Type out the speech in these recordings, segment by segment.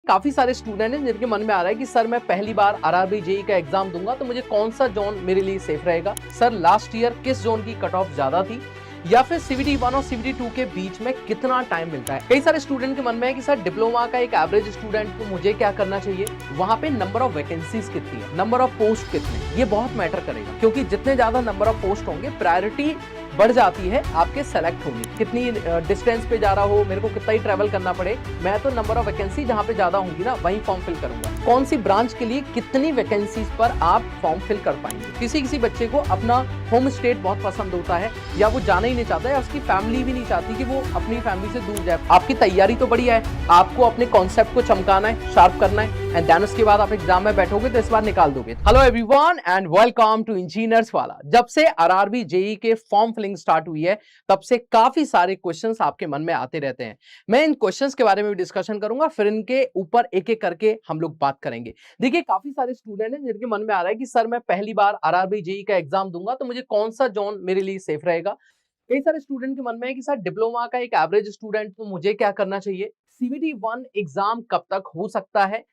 काफी सारे स्टूडेंट हैं जिनके मन में आ रहा है कि सर मैं पहली बार आरआरबी जेईई का एग्जाम दूंगा तो मुझे कौन सा जोन मेरे लिए सेफ रहेगा। सर लास्ट ईयर किस जोन की कट ऑफ ज्यादा थी, या फिर सीबीटी 1 और सीबीटी 2 के बीच में कितना टाइम मिलता है। कई सारे स्टूडेंट के मन में है कि सर डिप्लोमा का एक एवरेज स्टूडेंट को मुझे क्या करना चाहिए, वहां पे नंबर ऑफ वैकेंसीज कितनी है, नंबर ऑफ पोस्ट कितने, ये बहुत मैटर करेगा क्योंकि जितने ज्यादा नंबर ऑफ पोस्ट होंगे प्रायोरिटी बढ़ जाती है आपके सेलेक्ट होगी। कितनी डिस्टेंस पे जा रहा हो, मेरे को कितना ही ट्रैवल करना पड़े, मैं तो नंबर ऑफ वैकेंसी जहां पे ज्यादा होंगी ना वहीं फॉर्म फिल करूंगा। कौन सी ब्रांच के लिए कितनी वैकेंसीज पर आप फॉर्म फिल कर पाएंगे। किसी किसी बच्चे को अपना होम स्टेट बहुत पसंद होता है या वो जाना ही नहीं चाहता है, उसकी फैमिली भी नहीं चाहती कि वो अपनी फैमिली से दूर जाए। आपकी तैयारी तो बढ़िया है, आपको अपने कॉन्सेप्ट को चमकाना है, शार्प करना है, एंड देन उसके बाद आप एग्जाम में बैठोगे तो इस बार निकाल दोगे। Hello everyone and welcome to engineers वाला। जब से आरआरबी जेईई के फॉर्म फिलिंग स्टार्ट हुई है तब से काफी सारे क्वेश्चंस आपके मन में आते रहते हैं। मैं इन क्वेश्चंस के बारे में भी डिस्कशन करूंगा, फिर इनके ऊपर एक एक करके हम लोग बात करेंगे। देखिए काफी सारे स्टूडेंट हैं जिनके मन में आ रहा है कि सर मैं पहली बार आरआरबी जेईई का एग्जाम दूंगा तो मुझे कौन सा जोन मेरे लिए सेफ रहेगा। कई सारे स्टूडेंट के मन में है कि सर डिप्लोमा का एक एवरेज स्टूडेंट को मुझे क्या करना चाहिए, सीबीटी 1 एग्जाम कब तक हो सकता है,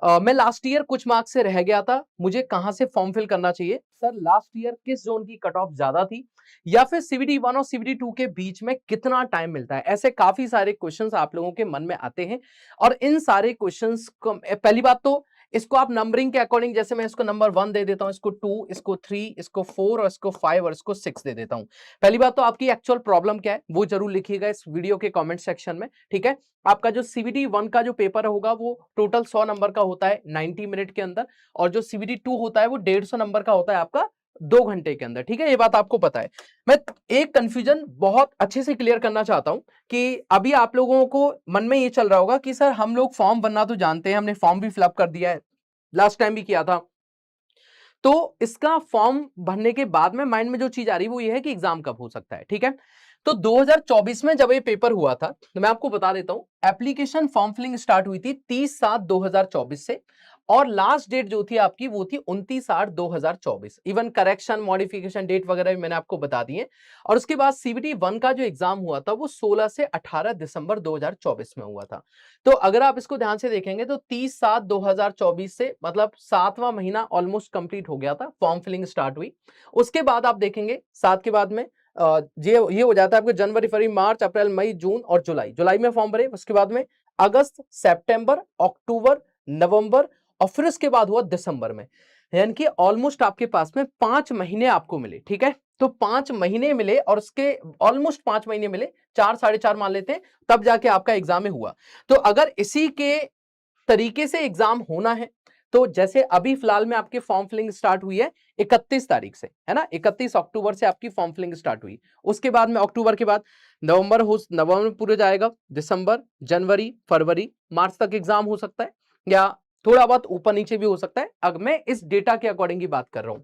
मैं लास्ट ईयर कुछ मार्क्स से रह गया था, मुझे कहां से फॉर्म फिल करना चाहिए। सर लास्ट ईयर किस जोन की कट ऑफ ज्यादा थी, या फिर सीबीटी 1 और सीबीटी 2 के बीच में कितना टाइम मिलता है। ऐसे काफी सारे क्वेश्चंस आप लोगों के मन में आते हैं और इन सारे क्वेश्चंस को पहली बात तो इसको आप नंबरिंग के अकॉर्डिंग, जैसे मैं इसको नंबर 1 दे देता हूं, इसको 2, इसको 3, इसको 4 और इसको 5 और इसको 6 दे देता हूं। पहली बात तो आपकी एक्चुअल प्रॉब्लम क्या है वो जरूर लिखिएगा इस वीडियो के कमेंट सेक्शन में, ठीक है। आपका जो सीबीटी 1 का जो पेपर होगा वो टोटल 100 नंबर का होता है 90 मिनट के अंदर, और जो सीबीटी 2 होता है वो 150 नंबर का होता है आपका 2 घंटे के अंदर, ठीक है। ये बात आपको पता है। मैं एक कंफ्यूजन बहुत अच्छे से क्लियर करना चाहता हूं कि अभी आप लोगों को मन में ये चल रहा होगा कि सर हम लोग फॉर्म भरना तो जानते हैं, हमने फॉर्म भी फिलअप कर दिया है, लास्ट टाइम भी किया था, तो इसका फॉर्म भरने के बाद में माइंड में जो चीज आ रही है वो ये है कि एग्जाम कब हो सकता है, ठीक है। तो 2024 में जब ये पेपर हुआ था तो मैं आपको बता देता हूं, एप्लीकेशन फॉर्म फिलिंग स्टार्ट हुई थी 30/7/2024 से, और लास्ट डेट जो थी आपकी वो थी 29/8/2024। इवन करेक्शन मॉडिफिकेशन डेट वगैरह भी मैंने आपको बता दी है। और उसके बाद सीबीटी 1 का जो एग्जाम हुआ था वो 16 से 18 दिसंबर 2024 में हुआ था। तो अगर आप इसको ध्यान से देखेंगे तो 30/7/2024 से मतलब 7वां महीना ऑलमोस्ट कंप्लीट हो गया था, फॉर्म फिलिंग स्टार्ट हुई। उसके बाद आप देखेंगे 7 के बाद में ये हो जाता है आपको जनवरी फरवरी मार्च अप्रैल मई जून और जुलाई। जुलाई में फॉर्म भरे, उसके बाद में अगस्त सितंबर अक्टूबर नवंबर और फिर उसके बाद हुआ दिसंबर में, यानी कि ऑलमोस्ट आपके पास में 5 महीने आपको मिले, ठीक है। तो 5 महीने मिले और उसके ऑलमोस्ट 5 महीने मिले, 4 साढ़े 4 मान लेते हैं, तब जाके आपका एग्जाम में हुआ। तो अगर इसी के तरीके से एग्जाम होना है तो जैसे अभी फिलहाल में आपकी फॉर्म फिलिंग स्टार्ट हुई है 31 तारीख से, है ना, 31 अक्टूबर से आपकी फॉर्म फिलिंग स्टार्ट हुई। उसके बाद में अक्टूबर के बाद नवंबर पूरे जाएगा, दिसंबर जनवरी फरवरी मार्च तक एग्जाम हो सकता है, या थोड़ा बहुत ऊपर नीचे भी हो सकता है। अब मैं इस डेटा के अकॉर्डिंग ही बात कर रहा हूं।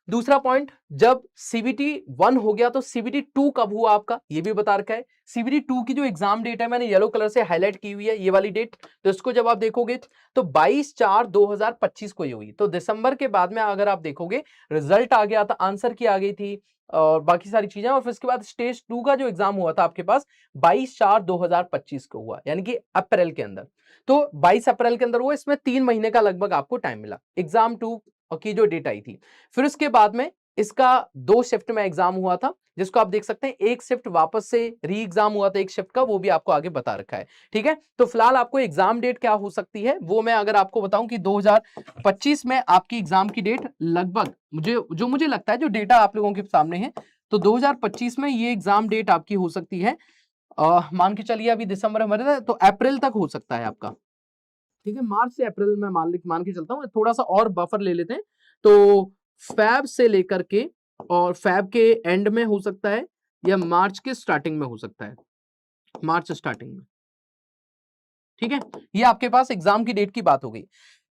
दूसरा पॉइंट, जब सीबीटी 1 हो गया तो सीबीटी 2 कब हुआ आपका ये भी बता रखा है। सीबीटी 2 की जो एग्जाम डेट है मैंने येलो कलर से हाईलाइट की हुई है, ये वाली डेट। तो इसको जब आप देखोगे तो 22/4/2025 को ये हुई। तो दिसंबर के बाद में अगर आप देखोगे रिजल्ट आ गया था, आंसर की आ गई थी और बाकी सारी चीजें, और फिर उसके बाद स्टेज 2 का जो एग्जाम हुआ था आपके पास 22/4/2025 को हुआ, यानी कि अप्रैल के अंदर। तो 22 अप्रैल के अंदर हुआ, इसमें 3 महीने का लगभग आपको टाइम मिला एग्जाम 2 की जो डेट आई थी। फिर उसके बाद में इसका 2 शिफ्ट में एग्जाम हुआ था, जिसको आप देख सकते हैं, एक शिफ्ट वापस से री एग्जाम हुआ था एक शिफ्ट का, वो भी आपको आगे बता रखा है, ठीक है। तो फिलहाल आपको एग्जाम डेट क्या हो सकती है वो मैं अगर आपको बताऊं कि 2025 में आपकी एग्जाम की डेट लगभग मुझे लगता है, जो डेटा आप लोगों के सामने है, तो 2025 में ये एग्जाम डेट आपकी हो सकती है, मान के चलिए अभी दिसंबर में तो अप्रैल तक हो सकता है आपका, ठीक है। मार्च से अप्रैल में मान के चलता हूं, थोड़ा सा और बफर ले लेते हैं। तो फैब से लेकर के और फैब के एंड में हो सकता है या मार्च के स्टार्टिंग में हो सकता है, मार्च स्टार्टिंग में, ठीक है। ये आपके पास एग्जाम की डेट की बात हो गई।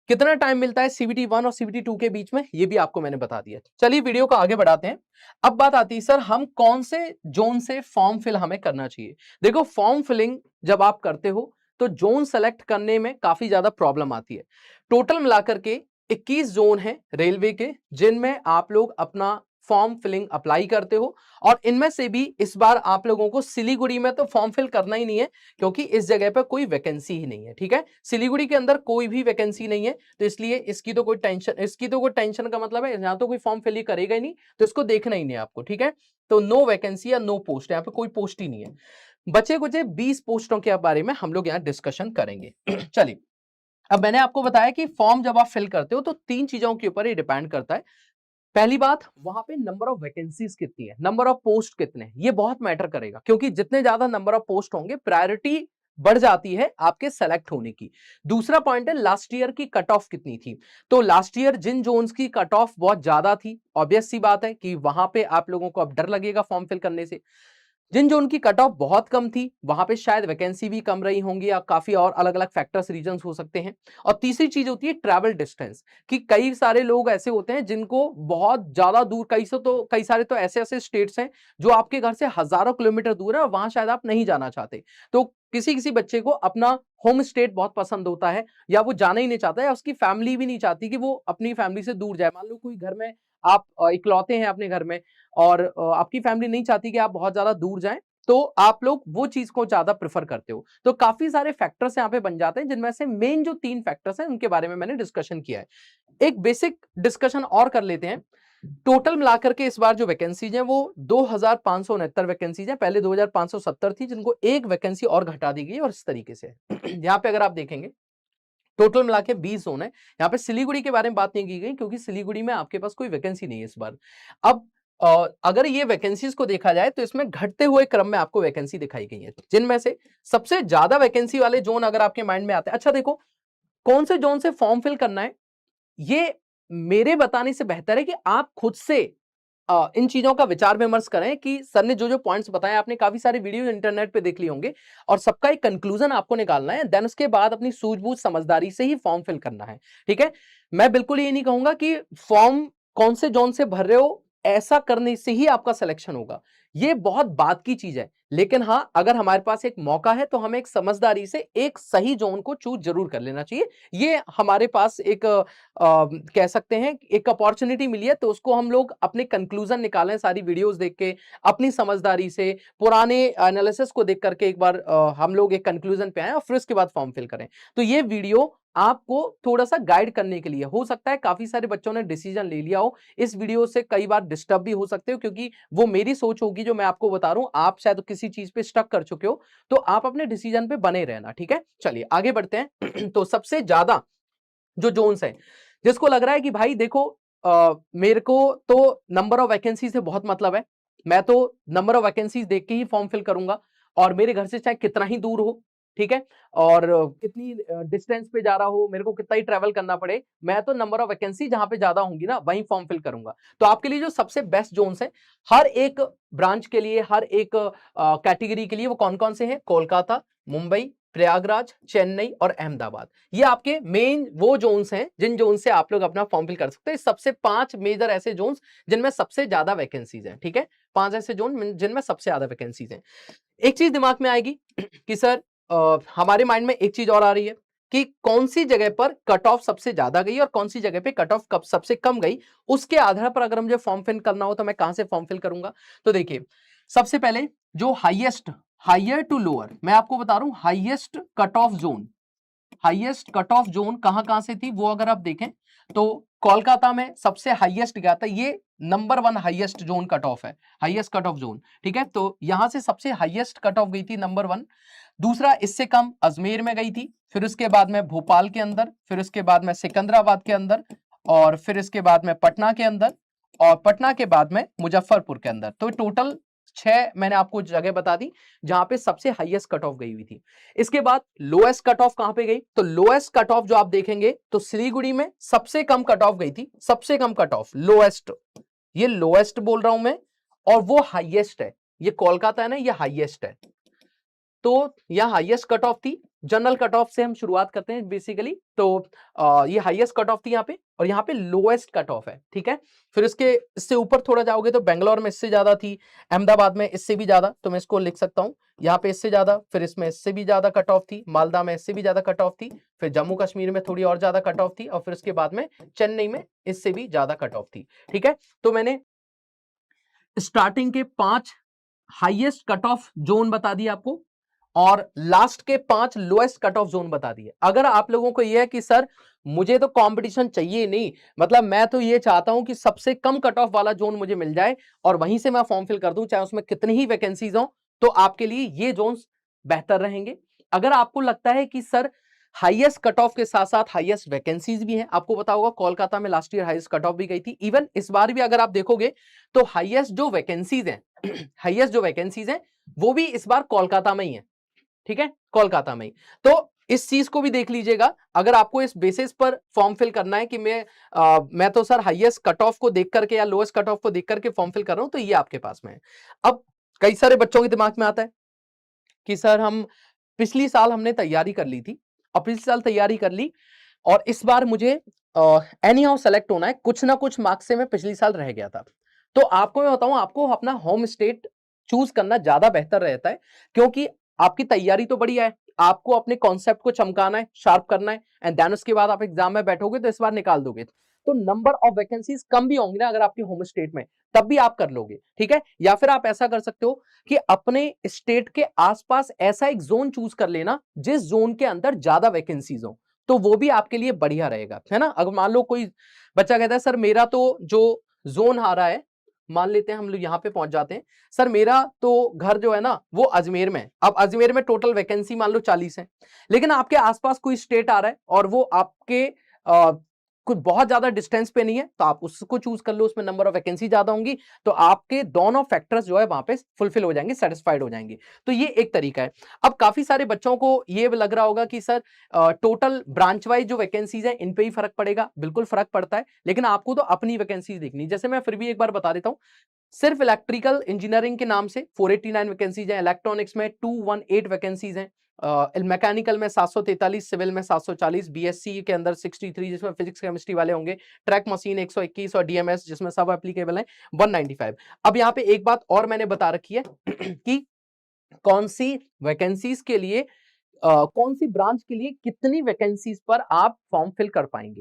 कितना टाइम मिलता है सीबीटी 1 और सीबीटी 2 के बीच में, ये भी आपको मैंने बता दिया। चलिए वीडियो को आगे बढ़ाते हैं। अब बात आती है सर हम कौन से जोन से फॉर्म फिल हमें करना चाहिए। देखो फॉर्म फिलिंग जब आप करते हो तो जोन सेलेक्ट करने में काफी ज्यादा प्रॉब्लम आती है। टोटल मिलाकर के 21 जोन है रेलवे के, जिनमें आप लोग अपना फॉर्म फिलिंग अप्लाई करते हो। और इनमें से भी इस बार आप लोगों को सिलीगुड़ी में तो फॉर्म फिल करना ही नहीं है, क्योंकि इस जगह पर कोई वैकेंसी ही नहीं है। ठीक है, सिलीगुड़ी के अंदर कोई भी वैकेंसी नहीं है, तो इसलिए इसकी तो कोई टेंशन का मतलब है यहां तो कोई फॉर्म फिल ही करेगा ही नहीं, तो इसको देखना ही नहीं आपको। ठीक है, तो नो वैकेंसी या नो पोस्ट, यहाँ पे कोई पोस्ट ही नहीं है। बचे कुछ 20 पोस्टों के बारे में हम लोग यहाँ डिस्कशन करेंगे। चलिए, अब मैंने आपको बताया कि फॉर्म जब आप फिल करते हो तो 3 चीजों के ऊपर ही डिपेंड करता है। पहली बात, वहां पे नंबर ऑफ वैकेंसीज कितनी है, नंबर ऑफ पोस्ट कितने हैं, ये बहुत मैटर करेगा, क्योंकि जितने ज्यादा नंबर ऑफ पोस्ट होंगे प्रायोरिटी बढ़ जाती है आपके सेलेक्ट होने की। दूसरा पॉइंट है लास्ट ईयर की कट ऑफ कितनी थी। तो लास्ट ईयर जिन जोन्स की कट ऑफ बहुत ज्यादा थी, ऑब्वियस सी बात है कि वहां पे आप लोगों को अब डर लगेगा फॉर्म फिल करने से। जिन जोन की कट ऑफ बहुत कम थी, वहां पे शायद वैकेंसी भी कम रही होंगी, या काफी और अलग अलग फैक्टर्स रीजंस हो सकते हैं। और तीसरी चीज होती है ट्रैवल डिस्टेंस, कि कई सारे लोग ऐसे होते हैं जिनको बहुत ज्यादा दूर, कई सारे तो ऐसे ऐसे स्टेट्स हैं जो आपके घर से हजारों किलोमीटर दूर है और वहां शायद आप नहीं जाना चाहते। तो किसी किसी बच्चे को अपना होम स्टेट बहुत पसंद होता है, या वो जाना ही नहीं चाहता है, या उसकी फैमिली भी नहीं चाहती कि वो अपनी फैमिली से दूर जाए। मान लो कोई घर में आप इकलौते हैं अपने घर में, और आपकी फैमिली नहीं चाहती कि आप बहुत ज्यादा दूर जाएं, तो आप लोग वो चीज को ज्यादा प्रेफर करते हो। तो काफी सारे फैक्टर्स यहाँ पे बन जाते हैं, जिनमें से मेन जो 3 फैक्टर्स हैं उनके बारे में मैंने डिस्कशन किया है। एक बेसिक डिस्कशन और कर लेते हैं। टोटल मिलाकर के इस बार जो वैकेंसीज हैं वो 2569 वैकेंसीज हैं। पहले 2570 थी, जिनको एक वैकेंसी और घटा दी गई और इस तरीके से यहाँ पे अगर आप देखेंगे टोटल मिला के 20 जोन है। यहाँ पे सिलीगुड़ी के बारे में बात नहीं की गई, क्योंकि सिलीगुड़ी में आपके पास कोई वैकेंसी नहीं है इस बार। अब अगर ये वैकेंसीज को देखा जाए तो इसमें घटते हुए क्रम में आपको वैकेंसी दिखाई गई है, जिनमें से सबसे ज्यादा वैकेंसी वाले जोन अगर आपके माइंड में आते हैं, अच्छा देखो कौन से जोन से फॉर्म फिल करना है, ये मेरे बताने से बेहतर है कि आप खुद से इन चीजों का विचार विमर्श करें कि सर ने जो जो पॉइंट्स बताए, आपने काफी सारे वीडियो इंटरनेट पे देख लिए होंगे, और सबका एक कंक्लूजन आपको निकालना है। देन उसके बाद अपनी सूझबूझ समझदारी से ही फॉर्म फिल करना है। ठीक है, मैं बिल्कुल ये नहीं कहूंगा कि फॉर्म कौन से जोन से भर रहे हो ऐसा करने से ही आपका सिलेक्शन होगा, ये बहुत बात की चीज है। लेकिन हाँ, अगर हमारे पास एक मौका है तो हमें एक समझदारी से एक सही जोन को चूज जरूर कर लेना चाहिए। ये हमारे पास एक कह सकते हैं एक अपॉर्चुनिटी मिली है, तो उसको हम लोग अपने कंक्लूजन निकालें सारी वीडियोस देख के, अपनी समझदारी से पुराने एनालिसिस को देख करके एक बार हम लोग एक कंक्लूजन पे आए और फिर उसके बाद फॉर्म फिल करें। तो ये वीडियो आपको थोड़ा सा गाइड करने के लिए, हो सकता है काफी सारे बच्चों ने डिसीजन ले लिया हो, इस वीडियो से कई बार डिस्टर्ब भी हो सकते हो, क्योंकि वो मेरी सोच होगी जो मैं आपको बता रहा हूं, आप शायद किसी चीज पे स्टक कर चुके हो, तो आप अपने डिसीजन पे बने रहना। ठीक है, चलिए आगे बढ़ते हैं। तो सबसे ज्यादा जो जोन्स हैं, जिसको लग रहा है कि भाई देखो मेरे को तो नंबर ऑफ वैकेंसी से बहुत मतलब है, मैं तो नंबर ऑफ वैकेंसीज देख के ही फॉर्म फिल करूंगा, और मेरे घर से चाहे कितना ही दूर हो, ठीक है, और कितनी डिस्टेंस पे जा रहा हो, मेरे को कितना ही ट्रेवल करना पड़े, मैं तो नंबर ऑफ वैकेंसी जहां पे ज्यादा होंगी ना वहीं फॉर्म फिल करूंगा। तो आपके लिए जो सबसे बेस्ट जोन्स है हर एक ब्रांच के लिए, हर एक कैटेगरी के लिए, वो कौन कौन से हैं? कोलकाता, मुंबई, प्रयागराज, चेन्नई और अहमदाबाद। ये आपके मेन वो जोन्स हैं जिन जोन से आप लोग अपना फॉर्म फिल कर सकते हैं। सबसे 5 मेजर ऐसे जोन्स जिनमें सबसे ज्यादा वैकेंसीज हैं। ठीक है, 5 ऐसे जोन जिनमें सबसे ज्यादा वैकेंसीज हैं। एक चीज दिमाग में आएगी कि सर हमारे माइंड में एक चीज और आ रही है कि कौन सी जगह पर कट ऑफ सबसे ज्यादा गई और कौन सी जगह पे कट ऑफ कब सबसे कम गई, उसके आधार पर अगर मुझे फॉर्म फिल करना हो तो मैं कहां से फॉर्म फिल करूंगा। तो देखिए, सबसे पहले जो हाईएस्ट, हायर टू लोअर, मैं आपको बता रहा हूं highest cut off zone, highest cut off zone कहां कहां से थी वो अगर आप देखें तो कोलकाता में सबसे हाईएस्ट गया था, ये number 1 highest zone cut off है, हाईएस्ट कट ऑफ जोन। ठीक है, तो यहां से सबसे हाईएस्ट कट ऑफ गई थी नंबर 1। दूसरा इससे कम अजमेर में गई थी, फिर उसके बाद में भोपाल के अंदर, फिर उसके बाद में सिकंदराबाद के अंदर, और फिर इसके बाद में पटना के अंदर, और पटना के बाद में मुजफ्फरपुर के अंदर। तो टोटल 6 मैंने आपको जगह बता दी जहां पे सबसे हाईएस्ट कट ऑफ गई हुई थी। इसके बाद लोएस्ट कट ऑफ कहां पे गई, तो लोएस्ट कट ऑफ जो आप देखेंगे तो सिलीगुड़ी में सबसे कम कट ऑफ गई थी, सबसे कम कट ऑफ लोएस्ट, ये लोएस्ट बोल रहा हूं मैं, और वो हाईएस्ट है, ये कोलकाता है ना, ये हाईएस्ट है। तो यह हाईएस्ट कट ऑफ थी। जनरल कट ऑफ से हम शुरुआत करते हैं बेसिकली, तो ये हाईएस्ट कट ऑफ थी यहाँ पे, और यहाँ पे लोएस्ट कट ऑफ है। ठीक है, फिर इससे ऊपर थोड़ा जाओगे तो बेंगलोर में इससे ज्यादा थी, अहमदाबाद में इससे भी ज्यादा, तो मैं इसको लिख सकता हूँ यहाँ पे इससे ज्यादा, फिर इसमें इससे भी ज्यादा कट ऑफ थी, मालदा में इससे भी ज्यादा कट ऑफ थी, फिर जम्मू कश्मीर में थोड़ी और ज्यादा कट ऑफ थी, और फिर उसके बाद में चेन्नई में इससे भी ज्यादा कट ऑफ थी। ठीक है, तो मैंने स्टार्टिंग के 5 हाईएस्ट कट ऑफ जोन बता दिए आपको और लास्ट के 5 लोएस्ट कट ऑफ जोन बता दिए। अगर आप लोगों को यह है कि सर मुझे तो कंपटीशन चाहिए नहीं, मतलब मैं तो ये चाहता हूं कि सबसे कम कट ऑफ वाला जोन मुझे मिल जाए और वहीं से मैं फॉर्म फिल कर दूं, चाहे उसमें कितनी ही वैकेंसीज हो, तो आपके लिए ये जोन्स बेहतर रहेंगे। अगर आपको लगता है कि सर हाईएस्ट कट ऑफ के साथ साथ हाईएस्ट वैकेंसीज भी हैं, आपको पता होगा कोलकाता में last year highest cut off भी गई थी, इवन इस बार भी अगर आप देखोगे तो हाईएस्ट जो वैकेंसीज हैं हाईएस्ट जो वैकेंसीज हैं वो भी इस बार कोलकाता में ही है, ठीक है, कोलकाता में ही। तो इस चीज को भी देख लीजिएगा, अगर आपको इस बेसिस पर फॉर्म फिल करना है कि मैं तो सर हाईएस्ट कट ऑफ को देख करके या लोएस्ट कट ऑफ को देख करके फॉर्म फिल कर रहा हूं, तो ये आपके पास में है। अब कई सारे बच्चों के दिमाग में आता है कि सर हम पिछली साल हमने तैयारी कर ली थी और पिछले साल तैयारी कर ली और इस बार मुझे एनी हाउ सेलेक्ट होना है, कुछ ना कुछ मार्क्स से मैं पिछली साल रह गया था। तो आपको मैं बताऊं, आपको अपना होम स्टेट चूज करना ज्यादा बेहतर रहता है, क्योंकि आपकी तैयारी तो बढ़िया है, आपको अपने कॉन्सेप्ट को चमकाना है, शार्प करना है, एंड देन उसके बाद आप एग्जाम में बैठोगे तो इस बार निकाल दोगे, तो नंबर ऑफ वैकेंसीज कम भी होंगे ना अगर आपके होम स्टेट में, तब भी आप कर लोगे, ठीक है। या फिर आप ऐसा कर सकते हो कि अपने स्टेट के आसपास ऐसा एक जोन चूज कर लेना जिस जोन के अंदर ज्यादा वैकेंसीज हो, तो वो भी आपके लिए बढ़िया रहेगा, है ना। अगर मान लो कोई बच्चा कहता है सर मेरा तो जो जोन आ रहा है, मान लेते हैं हम लोग यहाँ पे पहुंच जाते हैं, सर मेरा तो घर जो है ना वो अजमेर में है। अब अजमेर में टोटल वैकेंसी मान लो 40 है, लेकिन आपके आसपास कोई स्टेट आ रहा है और वो आपके कुछ बहुत ज्यादा डिस्टेंस पे नहीं है, तो आप उसको चूज कर लो, उसमें नंबर ऑफ वैकेंसी ज्यादा होंगी, तो आपके दोनों फैक्टर्स जो है वहां पे फुलफिल हो जाएंगे, सेटिस्फाइड हो जाएंगे। तो ये एक तरीका है। अब काफी सारे बच्चों को ये लग रहा होगा कि सर टोटल ब्रांच वाइज जो वैकेंसीज है इन पे ही फर्क पड़ेगा, बिल्कुल फर्क पड़ता है, लेकिन आपको तो अपनी वैकेंसीज देखनी। जैसे मैं फिर भी एक बार बता देता हूं, सिर्फ इलेक्ट्रिकल इंजीनियरिंग के नाम से 489 वैकेंसीज हैं, इलेक्ट्रॉनिक्स में 218 वैकेंसीज हैं, मैकेनिकल में 743, सिविल में 740, बीएससी के अंदर 63 जिसमें फिजिक्स केमिस्ट्री वाले होंगे, ट्रैक मशीन 121 और डीएमएस जिसमें सब एप्लीकेबल है 195। अब यहाँ पे एक बात और मैंने बता रखी है कि कौन सी वैकेंसीज के लिए कौन सी ब्रांच के लिए कितनी वैकेंसीज पर आप फॉर्म फिल कर पाएंगे।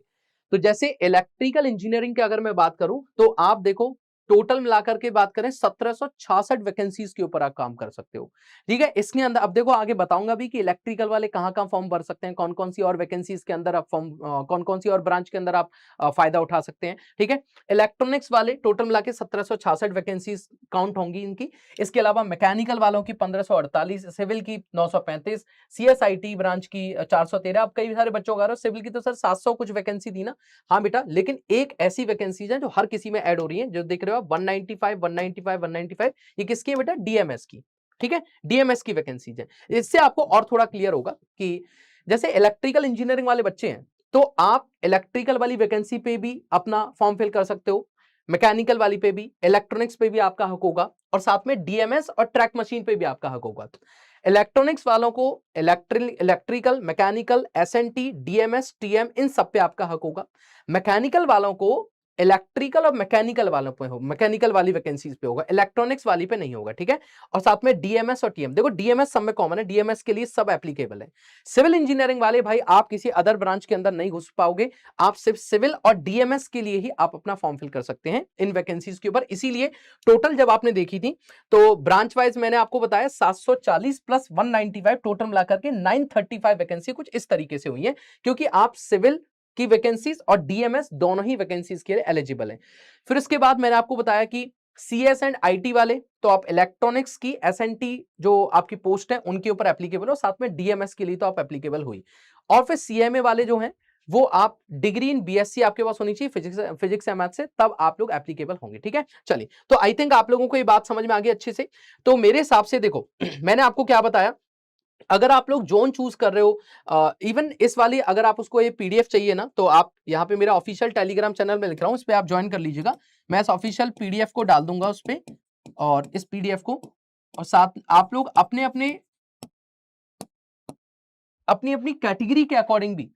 तो जैसे इलेक्ट्रिकल इंजीनियरिंग की अगर मैं बात करूं तो आप देखो टोटल मिलाकर के बात करें 1766 वैकेंसीज के ऊपर आप काम कर सकते हो, ठीक है। इसके अंदर अब देखो आगे बताऊंगा भी कि इलेक्ट्रिकल वाले कहां कहां फॉर्म भर सकते हैं, कौन कौन सी और वैकेंसीज के अंदर आप फॉर्म कौन कौन सी और ब्रांच के अंदर आप फायदा उठा सकते हैं, ठीक है। इलेक्ट्रॉनिक्स वाले टोटल मिला के 1766 वैकेंसीज काउंट होंगी इनकी। इसके अलावा मैकेनिकल वालों की 1548, सिविल की 935, सीएसआईटी ब्रांच की 413। अब कई सारे बच्चों का सिविल की तो सर 700 कुछ वैकेंसी थी ना, हाँ बेटा, लेकिन एक ऐसी वैकेंसीज है जो हर किसी में ऐड हो रही है, जो देख रहे हो आप 195 195 195, ये किसकी है बेटा, डीएमएस की, ठीक है, डीएमएस की वैकेंसीज है। इससे आपको और थोड़ा क्लियर होगा कि जैसे इलेक्ट्रिकल इंजीनियरिंग वाले बच्चे हैं तो आप इलेक्ट्रिकल वाली वैकेंसी पे भी अपना फॉर्म फिल कर सकते हो, मैकेनिकल वाली पे भी, इलेक्ट्रॉनिक्स पे भी आपका हक होगा, और साथ में डीएमएस और ट्रैक मशीन पे भी आपका हक होगा। इलेक्ट्रॉनिक्स वालों को electrical, mechanical, SNT, DMS, TM, इन सब पे आपका हक होगा। मैकेनिकल वालों को इलेक्ट्रिकल और मैकेनिकल वालों पे हो, मैकेनिकल वाली वैकेंसीज पे होगा, इलेक्ट्रॉनिक्स वाली पे नहीं होगा, ठीक है। और साथ में डीएमएस और टीएम, देखो डीएमएस सब में कॉमन है, डीएमएस के लिए सब एप्लीकेबल है। सिविल इंजीनियरिंग वाले भाई आप किसी अदर ब्रांच के अंदर नहीं घुस पाओगे, आप सिर्फ सिविल और डीएमएस के लिए ही आप अपना फॉर्म फिल कर सकते हैं इन वैकेंसीज के ऊपर। इसीलिए टोटल जब आपने देखी थी तो ब्रांच वाइज मैंने आपको बताया 740 प्लस 195, टोटल मिलाकर के 935 वैकेंसी कुछ इस तरीके से हुई है, क्योंकि आप सिविल की वैकेंसीज और डीएमएस दोनों ही वैकेंसीज के लिए एलिजिबल हैं। फिर इसके बाद मैंने आपको बताया कि सीएस एंड आईटी वाले तो आप इलेक्ट्रॉनिक्स की एसएनटी जो आपकी पोस्ट है उनके ऊपर एप्लीकेबल हो, साथ में डीएमएस के लिए तो आप एप्लीकेबल हुई। और फिर सीएमए वाले जो हैं वो आप डिग्री इन बीएससी आपके पास होनी चाहिए फिजिक्स या मैथ से, तब आप लोग एप्लीकेबल होंगे, ठीक है। चलिए, तो आई थिंक आप लोगों को ये बात समझ में आ गई अच्छे से। तो मेरे हिसाब से देखो मैंने आपको क्या बताया, अगर आप लोग जोन चूज कर रहे हो, इवन इस वाली अगर आप उसको ये पीडीएफ चाहिए ना, तो आप यहाँ पे मेरा ऑफिशियल टेलीग्राम चैनल में लिख रहा हूँ, इस पे आप ज्वाइन कर लीजिएगा। मैं इस ऑफिशियल पीडीएफ को डाल दूंगा उस पे, और इस पीडीएफ को, और साथ आप लोग अपने अपने अपनी अपनी कैटेगरी के अकॉर्डिंग भी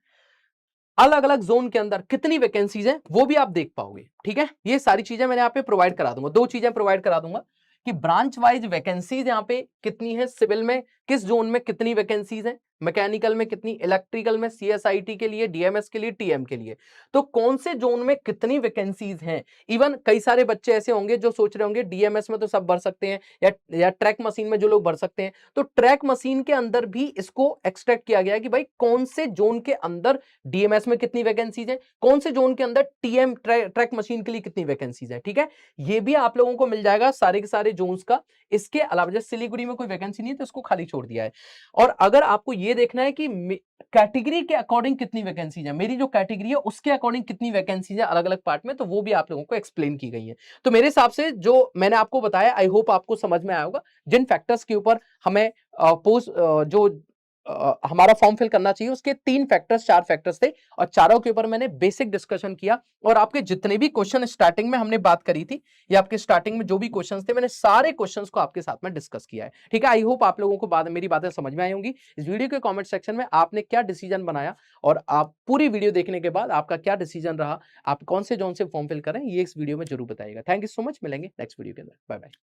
अलग अलग जोन के अंदर कितनी वैकेंसीज हैं वो भी आप देख पाओगे, ठीक है। ये सारी चीजें मैंने यहाँ पे प्रोवाइड करा दूंगा, दो चीजें प्रोवाइड करा दूंगा कि ब्रांच वाइज वैकेंसीज यहाँ पे कितनी है, सिविल में किस जोन में कितनी वैकेंसीज हैं, मैकेनिकल में कितनी, इलेक्ट्रिकल में, सीएसआईटी के लिए, डीएमएस के लिए, टीएम के लिए। तो कौन से जोन में कितनी वैकेंसीज हैं। इवन कई सारे बच्चे ऐसे होंगे जो सोच रहे होंगे डीएमएस में तो सब भर सकते हैं, या ट्रैक मशीन में जो लोग भर सकते हैं, तो ट्रैक मशीन के अंदर भी इसको एक्सट्रैक्ट किया गया है कि भाई कौन से जोन के अंदर डीएमएस में कितनी वैकेंसीज है, कौन से जोन के अंदर टीएम ट्रैक मशीन के लिए कितनी वैकेंसीज है। ठीक है, ये भी आप लोगों को मिल जाएगा सारे के सारे जोन्स का। इसके अलावा जैसे सिलीगुड़ी में कोई वैकेंसी नहीं है तो इसको खाली छोड़ दिया है। और अगर आपको ये देखना है कि कैटेगरी के अकॉर्डिंग कितनी वैकेंसीज है, मेरी जो कैटेगरी है उसके अकॉर्डिंग कितनी वैकेंसीज है अलग अलग पार्ट में, तो वो भी आप लोगों को एक्सप्लेन की गई है। तो मेरे हिसाब से जो मैंने आपको बताया, आई होप आपको समझ में आया होगा जिन फैक्टर्स के ऊपर हमें पोस्ट जो हमारा फॉर्म फिल करना चाहिए, उसके 4 फैक्टर्स थे और चारों के ऊपर मैंने बेसिक डिस्कशन किया। और आपके जितने भी क्वेश्चन स्टार्टिंग में हमने बात करी थी, या आपके स्टार्टिंग में जो भी क्वेश्चंस थे, मैंने सारे क्वेश्चंस को आपके साथ में डिस्कस किया है। ठीक है, आई होप आप लोगों को मेरी बातें समझ में आई होंगी। इस वीडियो के कमेंट सेक्शन में आपने क्या डिसीजन बनाया और आप पूरी वीडियो देखने के बाद आपका क्या डिसीजन रहा, आप कौन से जोन से फॉर्म फिल करें, ये इस वीडियो में जरूर बताइएगा। थैंक यू सो मच, मिलेंगे नेक्स्ट वीडियो के अंदर। Bye bye.